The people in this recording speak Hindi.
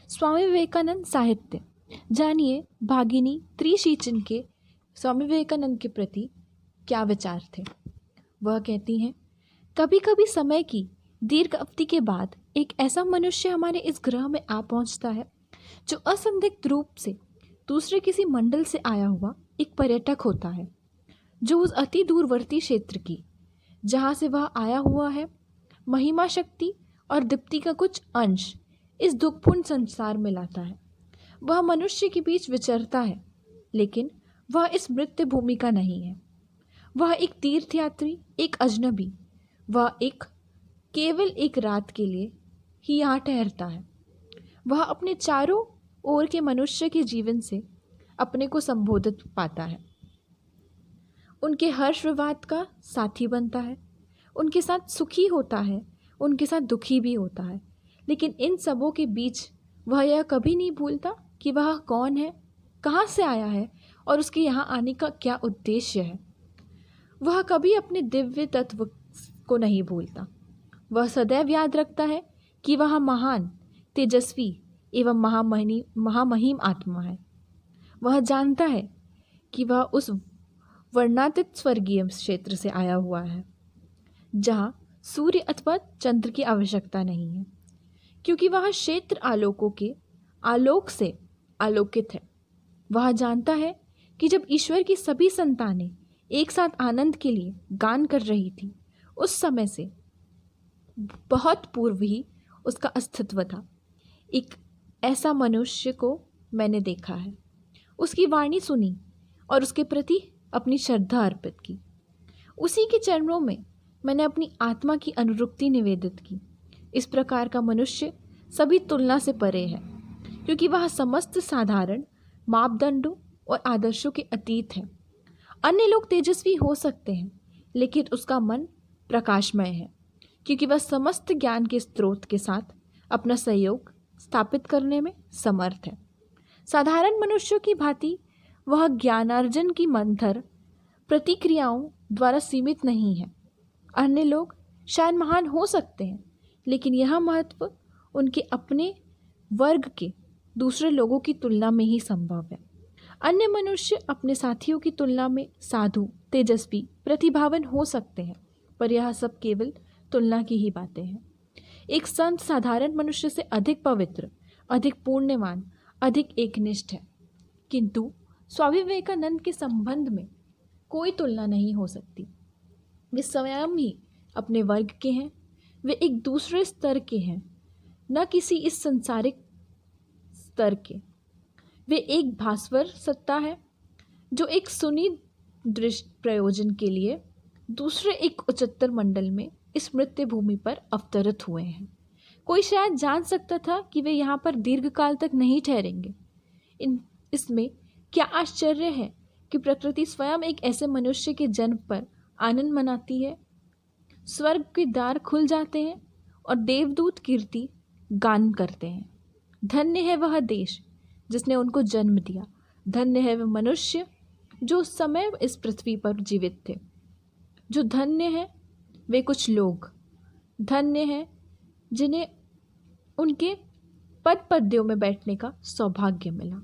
स्वामी विवेकानंद साहित्य। जानिए भागिनी त्रिशीचन के स्वामी विवेकानंद के प्रति क्या विचार थे। वह कहती हैं, कभी कभी समय की दीर्घ अवधि के बाद एक ऐसा मनुष्य हमारे इस ग्रह में आ पहुंचता है जो असंदिग्ध रूप से दूसरे किसी मंडल से आया हुआ एक पर्यटक होता है, जो उस अति दूरवर्ती क्षेत्र की जहाँ से वह आया हुआ है महिमा, शक्ति और दीप्ति का कुछ अंश इस दुखपूर्ण संसार में लाता है। वह मनुष्य के बीच विचरता है, लेकिन वह इस मृत्यु भूमि का नहीं है। वह एक तीर्थयात्री, एक अजनबी। वह केवल एक रात के लिए ही यहाँ ठहरता है। वह अपने चारों ओर के मनुष्य के जीवन से अपने को संबोधित पाता है, उनके हर्ष विवाद का साथी बनता है, उनके साथ सुखी होता है, उनके साथ दुखी भी होता है। लेकिन इन सबों के बीच वह यह कभी नहीं भूलता कि वह कौन है, कहाँ से आया है और उसके यहाँ आने का क्या उद्देश्य है। वह कभी अपने दिव्य तत्व को नहीं भूलता। वह सदैव याद रखता है कि वह महान, तेजस्वी एवं महामहिम आत्मा है। वह जानता है कि वह उस वर्णातीत स्वर्गीय क्षेत्र से आया हुआ है जहाँ सूर्य अथवा चंद्र की आवश्यकता नहीं है, क्योंकि वह क्षेत्र आलोकों के आलोक से आलोकित है। वह जानता है कि जब ईश्वर की सभी संतानें एक साथ आनंद के लिए गान कर रही थी, उस समय से बहुत पूर्व ही उसका अस्तित्व था। एक ऐसा मनुष्य को मैंने देखा है, उसकी वाणी सुनी और उसके प्रति अपनी श्रद्धा अर्पित की। उसी के चरणों में मैंने अपनी आत्मा की अनुरक्ति निवेदित की। इस प्रकार का मनुष्य सभी तुलना से परे है, क्योंकि वह समस्त साधारण मापदंडों और आदर्शों के अतीत है। अन्य लोग तेजस्वी हो सकते हैं, लेकिन उसका मन प्रकाशमय है, क्योंकि वह समस्त ज्ञान के स्रोत के साथ अपना सहयोग स्थापित करने में समर्थ है। साधारण मनुष्यों की भांति वह ज्ञानार्जन की मंथर प्रतिक्रियाओं द्वारा सीमित नहीं है। अन्य लोग शायद महान हो सकते हैं, लेकिन यह महत्व उनके अपने वर्ग के दूसरे लोगों की तुलना में ही संभव है। अन्य मनुष्य अपने साथियों की तुलना में साधु, तेजस्वी, प्रतिभावान हो सकते हैं, पर यह सब केवल तुलना की ही बातें हैं। एक संत साधारण मनुष्य से अधिक पवित्र, अधिक पुण्यवान, अधिक एकनिष्ठ है, किंतु स्वामी विवेकानंद के संबंध में कोई तुलना नहीं हो सकती। वे स्वयं ही अपने वर्ग के हैं। वे एक दूसरे स्तर के हैं, न किसी इस संसारिक स्तर के। वे एक भास्वर सत्ता है जो एक सुनिर्दिष्ट प्रयोजन के लिए दूसरे एक उच्चतर मंडल में इस मृत्यु भूमि पर अवतरित हुए हैं। कोई शायद जान सकता था कि वे यहाँ पर दीर्घकाल तक नहीं ठहरेंगे। इसमें क्या आश्चर्य है कि प्रकृति स्वयं एक ऐसे मनुष्य के जन्म पर आनंद मनाती है। स्वर्ग के द्वार खुल जाते हैं और देवदूत कीर्ति गान करते हैं। धन्य है वह देश जिसने उनको जन्म दिया। धन्य है वह मनुष्य जो उस समय इस पृथ्वी पर जीवित थे। जो धन्य है वे कुछ लोग। धन्य है जिन्हें उनके पद पद्यों में बैठने का सौभाग्य मिला।